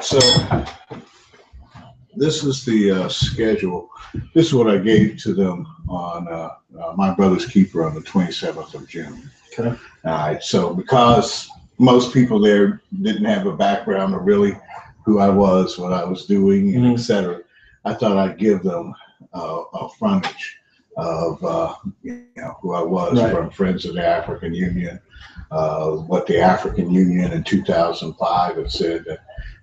So this is the schedule. This is what I gave to them on my brother's keeper on the 27th of June. Okay. All right. So because most people there didn't have a background of really who I was, what I was doing, and et cetera, I thought I'd give them a frontage of who I was from Friends of the African Union, what the African Union in 2005 had said that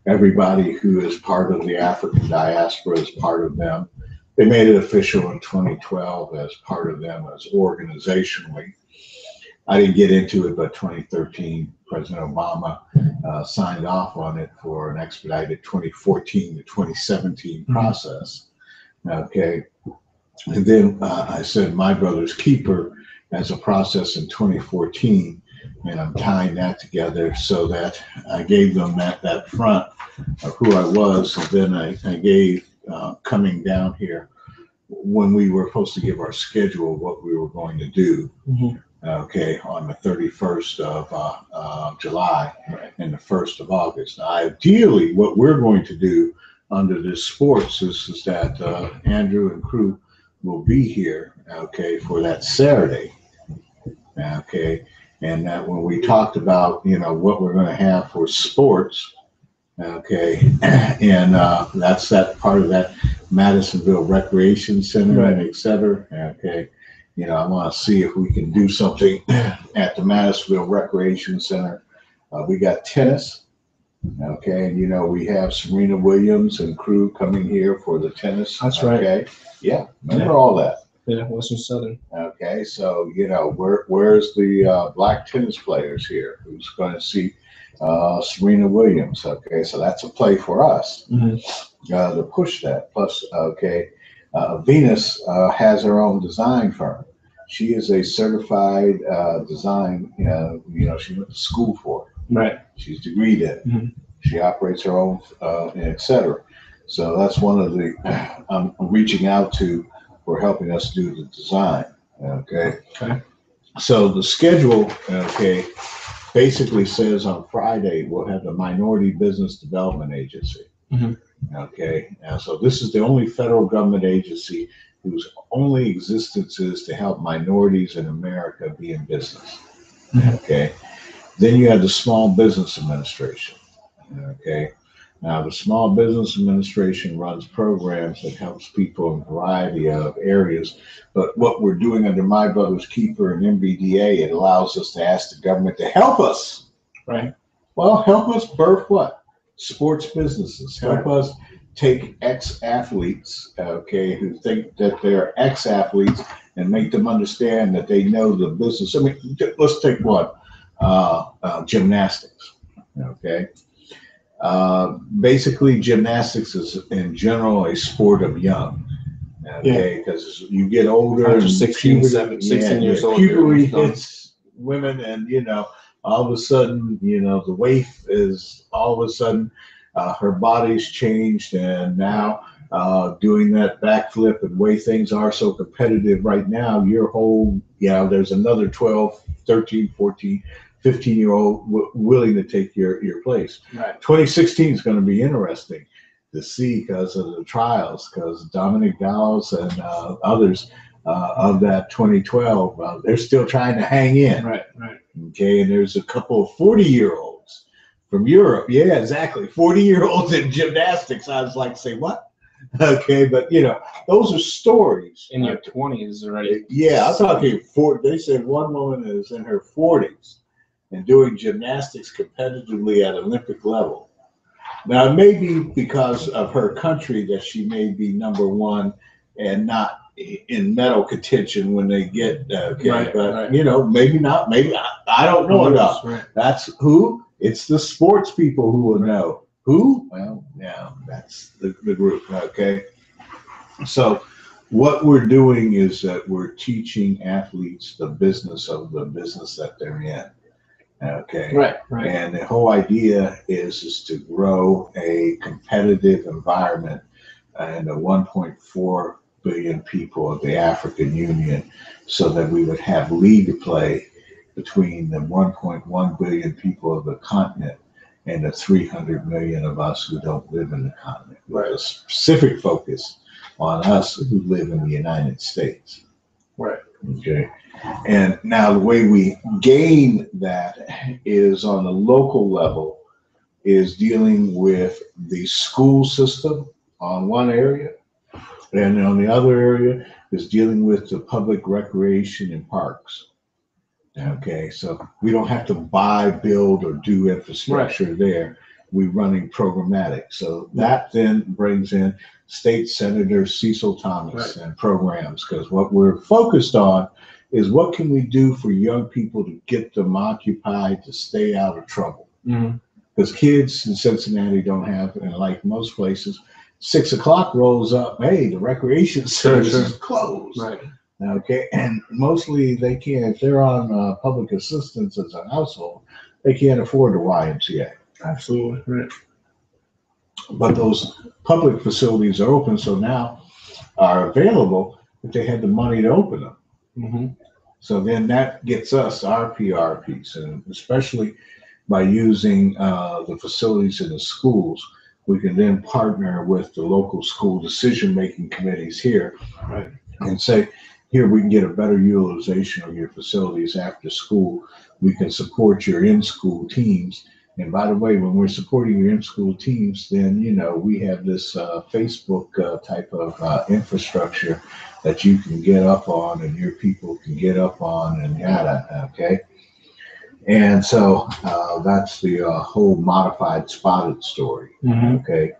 everybody who is part of the African diaspora is part of them. They made it official in 2012 as part of them as organizationally. I didn't get into it, but 2013, President Obama signed off on it for an expedited 2014 to 2017 process. Okay. And then I said my brother's keeper as a process in 2014, and I'm tying that together so that I gave them that front of who I was. And then I gave coming down here when we were supposed to give our schedule of what we were going to do. Okay, on the 31st of July and the 1st of August. Now, ideally, what we're going to do under this sports is that Andrew and crew will be here, okay, for that Saturday, okay, and that when we talked about, what we're going to have for sports, okay, and that's that part of that Madisonville Recreation Center, and et cetera, okay. I want to see if we can do something at the Madisonville Recreation Center. We got tennis, okay, and we have Serena Williams and crew coming here for the tennis. That's right. Okay, yeah, remember all that. Yeah, Western Southern. Okay, so where's the black tennis players here? Who's going to see Serena Williams? Okay, so that's a play for us to push that. Plus, okay. Venus has her own design firm. She is a certified design, she went to school for it. Right. She's degreed in it. She operates her own, et cetera. So that's one of the, I'm reaching out to for helping us do the design. Okay. So the schedule, okay, basically says on Friday, we'll have the Minority Business Development Agency. Okay, and so this is the only federal government agency whose only existence is to help minorities in America be in business. Okay, then you have the Small Business Administration. Okay, now the Small Business Administration runs programs that helps people in a variety of areas, but what we're doing under My Brother's Keeper and MBDA, it allows us to ask the government to help us. Right. Well, help us birth what? Sports businesses. Help us take ex-athletes, okay, who think that they're ex-athletes and make them understand that they know the business. I mean, let's take one, gymnastics, okay. Basically, gymnastics is in general a sport of young, okay, because you get older, and 16 years old, puberty hits women, and all of a sudden, the weight is all of a sudden her body's changed, and now doing that backflip and way things are so competitive right now, your whole, there's another 12, 13, 14, 15-year-old willing to take your place. Right. 2016 is going to be interesting to see because of the trials, because Dominic Dowles and others of that 2012, they're still trying to hang in. Right. Okay, and there's a couple of 40-year-olds from Europe. Yeah, exactly. 40-year-olds in gymnastics. I was like, say what? Okay, but those are stories. In your 20s already. Yeah, I'm talking they said one woman is in her 40s and doing gymnastics competitively at Olympic level. Now, it may be because of her country that she may be number one and not in medal contention when they get maybe not, maybe I don't know enough. Right. That's who. It's the sports people who will know. Who? Well, that's the group. Okay. So what we're doing is that we're teaching athletes the business of the business that they're in. Okay. Right. And the whole idea is to grow a competitive environment and the 1.4 billion people of the African Union, so that we would have league play between the 1.1 billion people of the continent and the 300 million of us who don't live in the continent, with Right. a specific focus on us who live in the United States. Right. Okay. And now the way we gain that is on the local level, is dealing with the school system on one area, and on the other area is dealing with the public recreation and parks. Okay, so we don't have to buy, build, or do infrastructure there. We're running programmatic. So that then brings in State Senator Cecil Thomas and programs, because what we're focused on is what can we do for young people to get them occupied, to stay out of trouble. Because kids in Cincinnati don't have, and like most places, 6 o'clock rolls up, hey, the recreation service is closed. Right. Okay, and mostly they can't, if they're on public assistance as a household, they can't afford the YMCA. Absolutely. Right. But those public facilities are open, so now are available if they had the money to open them. So then that gets us our PR piece, and especially by using the facilities in the schools, we can then partner with the local school decision-making committees here, right, and say, here we can get a better utilization of your facilities after school. We can support your in-school teams. And by the way, when we're supporting your in-school teams, then, you know, we have this Facebook type of infrastructure that you can get up on and your people can get up on and yada, okay? And so that's the whole modified spotted story, okay?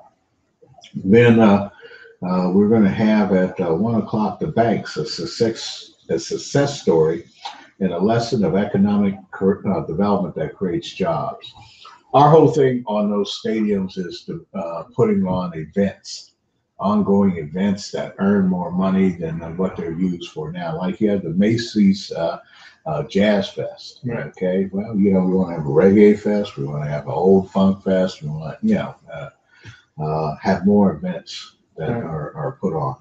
Then we're going to have at 1 o'clock the banks, a success story and a lesson of economic development that creates jobs. Our whole thing on those stadiums is putting on events, ongoing events that earn more money than what they're used for now. Like you have the Macy's Jazz Fest. Right. Okay. Well, you know, we want to have a reggae fest. We want to have an old funk fest. We want, you know, have more events that are put on.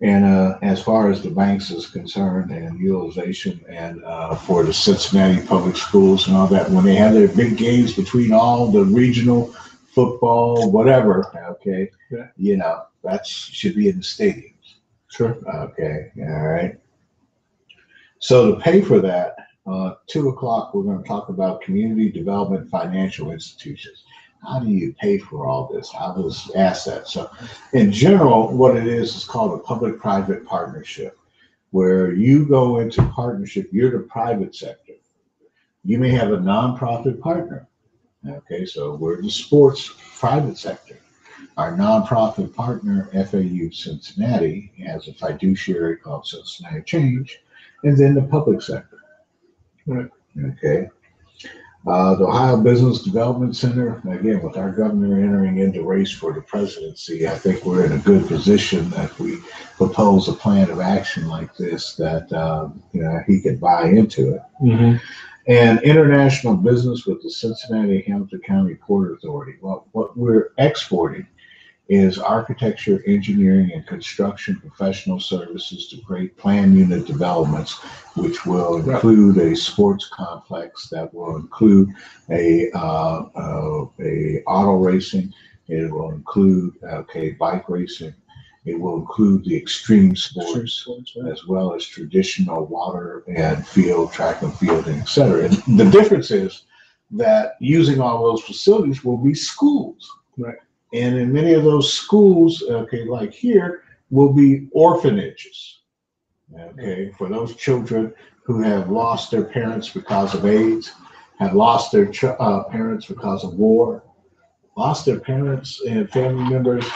And as far as the banks is concerned and utilization and for the Cincinnati public schools and all that, when they have their big games between all the regional football, whatever, okay, you know, that should be in the stadiums. Sure. Okay. All right. So to pay for that, 2 o'clock, we're going to talk about community development financial institutions. How do you pay for all this? How does assets? So in general, what it is called a public-private partnership, where you go into partnership, you're the private sector. You may have a nonprofit partner. Okay, so we're the sports private sector. Our nonprofit partner, FAU Cincinnati, has a fiduciary called Cincinnati Change, and then the public sector. Right. Okay. The Ohio Business Development Center, again, with our governor entering into race for the presidency, I think we're in a good position that we propose a plan of action like this that, you know, he could buy into it. And international business with the Cincinnati Hamilton County Port Authority. Well, what we're exporting is architecture, engineering, and construction professional services to create planned unit developments, which will include a sports complex, that will include a auto racing, it will include bike racing, it will include the extreme sports, as well as traditional water and field, track and field, and et cetera. And the difference is that using all those facilities will be schools. Right. And in many of those schools, okay, like here, will be orphanages, okay, for those children who have lost their parents because of AIDS, have lost their parents because of war, lost their parents and family members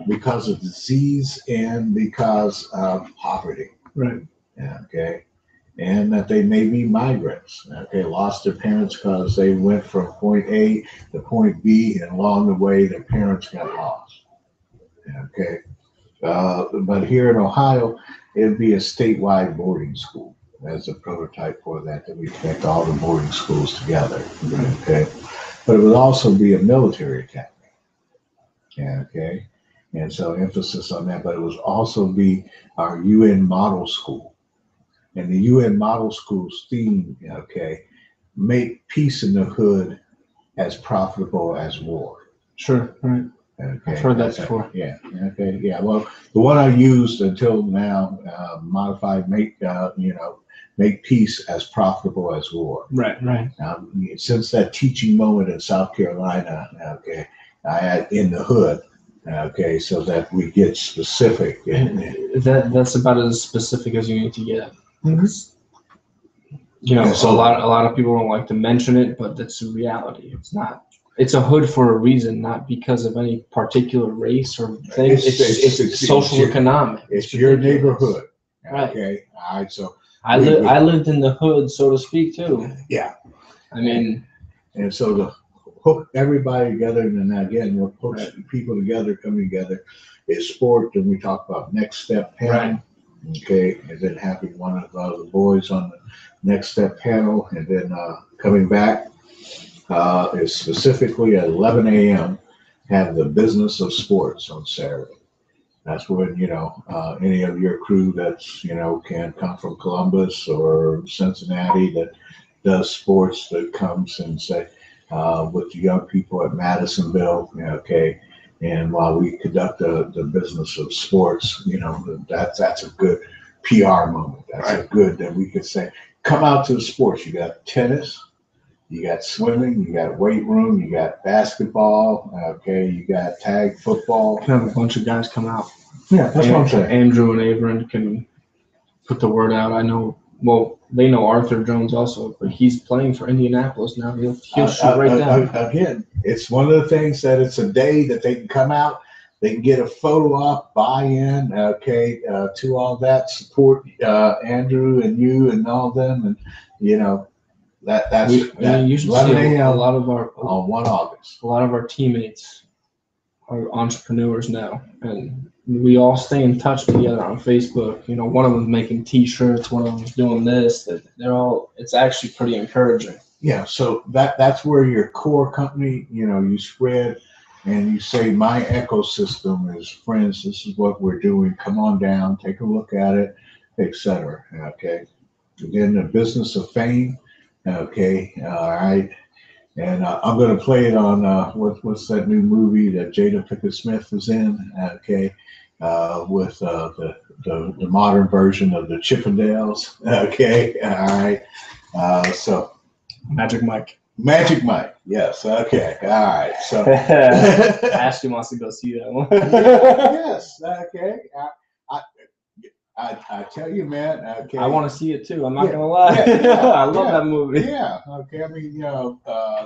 because of disease and because of poverty. Right. Okay. And that they may be migrants. Okay, lost their parents because they went from point A to point B, and along the way their parents got lost. Okay, but here in Ohio, it'd be a statewide boarding school as a prototype for that we connect all the boarding schools together. Okay, but it would also be a military academy. Okay, and so emphasis on that. But it would also be our UN model school. And the UN Model School's theme, okay, make peace in the hood as profitable as war. Sure. Right. Okay. I've heard that before. Yeah. Okay. Yeah. Well, the one I used until now, modified, make peace as profitable as war. Right. Right. Since that teaching moment in South Carolina, okay, I had in the hood, okay, so that we get specific. That's about as specific as you need to get. Mhm. A lot of people don't like to mention it, but that's a reality. It's not. It's a hood for a reason, not because of any particular race or thing. It's social economic. It's your neighborhood. Right. Okay. All right. So I lived in the hood, so to speak, too. Yeah. I mean, and so to hook everybody together, and then again, what hooks people together, coming together, is sport. And we talk about next step panel. Right. Okay, and then having one of the boys on the next step panel, and then coming back is specifically at 11 a.m. have the business of sports on Saturday. That's when, any of your crew that's, can come from Columbus or Cincinnati that does sports, that comes and say, with the young people at Madisonville, okay. And while we conduct the business of sports, that's a good PR moment. That's a good that we could say, come out to the sports. You got tennis, you got swimming, you got weight room, you got basketball, okay, you got tag football. Can have a bunch of guys come out. Yeah, that's what I'm saying. Andrew and Averin can put the word out. I know. Well, they know Arthur Jones also, but he's playing for Indianapolis now. He'll shoot right down. Again, it's one of the things that it's a day that they can come out, they can get a photo op, buy in, okay, to all that, support Andrew and you and all them, and that's you should 11 see a.m. a lot of our on 1 August. A lot of our teammates are entrepreneurs now, and we all stay in touch together on Facebook. One of them's making T-shirts, one of them's doing this. It's actually pretty encouraging. Yeah, so that's where your core company, you spread and you say, my ecosystem is friends. This is what we're doing. Come on down, take a look at it, etc. Okay. Again, the business of fame. Okay. All right. And I'm going to play it on what's that new movie that Jada Pinkett Smith is in? Okay, with the modern version of the Chippendales. Okay, all right. So Magic Mike. Magic Mike. Yes. Okay. All right. So Ashley wants to go see that one. Yes. Okay. I tell you, man. Okay. I want to see it too. I'm not gonna lie. I love that movie. Yeah. Okay. I mean,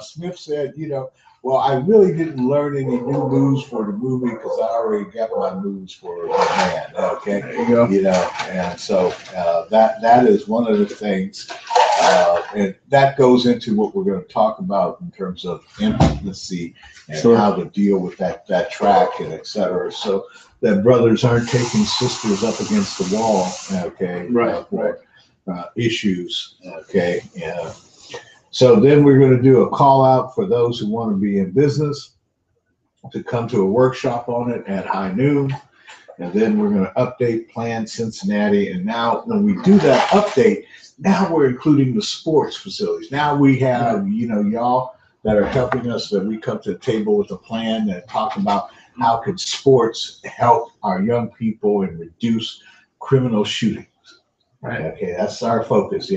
Smith said, well, I really didn't learn any new moves for the movie because I already got my moves for the man. Okay. There you go. And so that is one of the things, and that goes into what we're going to talk about in terms of intimacy and how to deal with that track and et cetera. So that brothers aren't taking sisters up against the wall, okay, for issues, okay. Yeah. So then we're going to do a call out for those who want to be in business to come to a workshop on it at high noon. And then we're going to update Plan Cincinnati. And now when we do that update, now we're including the sports facilities. Now we have, y'all that are helping us, that we come to the table with a plan that talk about how can sports help our young people and reduce criminal shootings. Right. Okay, that's our focus.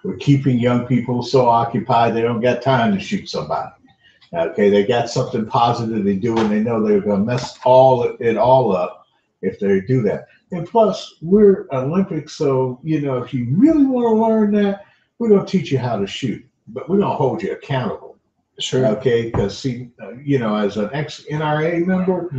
We're keeping young people so occupied they don't got time to shoot somebody. Okay, they got something positive they do, and they know they're going to mess it all up if they do that. And plus, we're Olympics, so if you really want to learn that, we're going to teach you how to shoot, but we're going to hold you accountable. Sure. Okay, because as an ex-NRA member,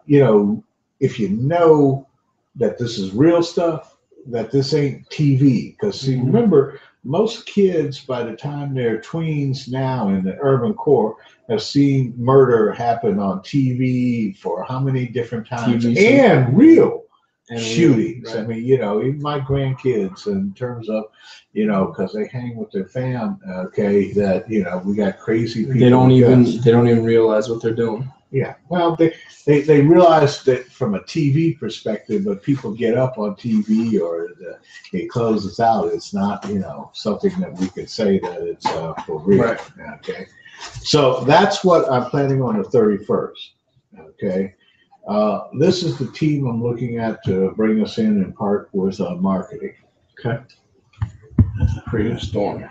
if you know that this is real stuff, that this ain't TV. Because remember, most kids by the time they're tweens now in the urban core have seen murder happen on TV for how many different times, and real shootings. Right. I mean, even my grandkids, in terms of, because they hang with their fam. Okay, that we got crazy people. They don't even realize what they're doing. Yeah, well, they realize that from a TV perspective, but people get up on TV or it closes out. It's not something that we could say that it's for real. Right. Okay. So that's what I'm planning on the 31st. Okay. This is the team I'm looking at to bring us in part with marketing. Okay. Creative Storm.